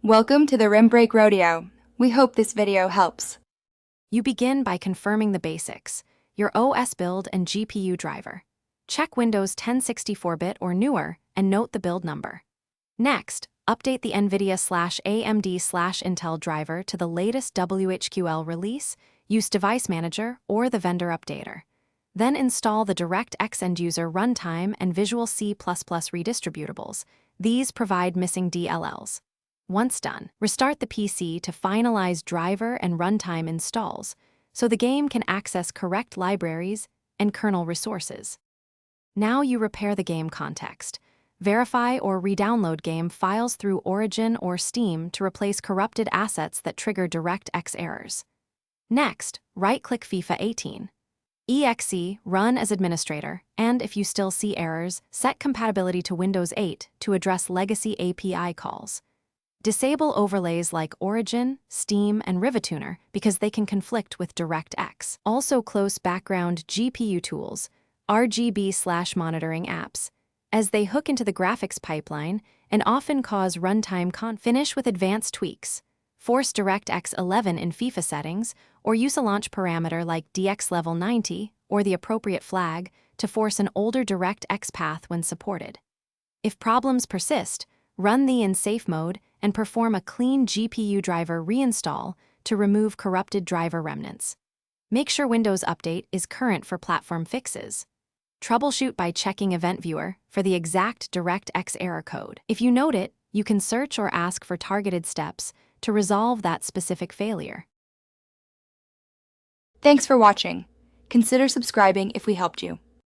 Welcome to the Rim Break Rodeo. We hope this video helps. You begin by confirming the basics, your OS build and GPU driver. Check Windows 10 64-bit or newer and note the build number. Next, update the NVIDIA/AMD/Intel driver to the latest WHQL release, use Device Manager or the vendor updater. Then install the Directx end-user runtime and Visual C++ redistributables. These provide missing DLLs. Once done, restart the PC to finalize driver and runtime installs so the game can access correct libraries and kernel resources. Now you repair the game context. Verify or re-download game files through Origin or Steam to replace corrupted assets that trigger Directx errors. Next, right-click FIFA 18. EXE, run as administrator, and if you still see errors, set compatibility to Windows 8 to address legacy API calls. Disable overlays like Origin, Steam, and Rivatuner because they can conflict with DirectX. Also close background GPU tools, RGB/monitoring apps, as they hook into the graphics pipeline and often cause runtime Finish with advanced tweaks. Force DirectX 11 in FIFA settings, or use a launch parameter like DX level 90 or the appropriate flag to force an older DirectX path when supported. If problems persist, run the in safe mode and perform a clean GPU driver reinstall to remove corrupted driver remnants. Make sure Windows Update is current for platform fixes. Troubleshoot by checking Event Viewer for the exact DirectX error code. If you note it, you can search or ask for targeted steps to resolve that specific failure. Thanks for watching. Consider subscribing if we helped you.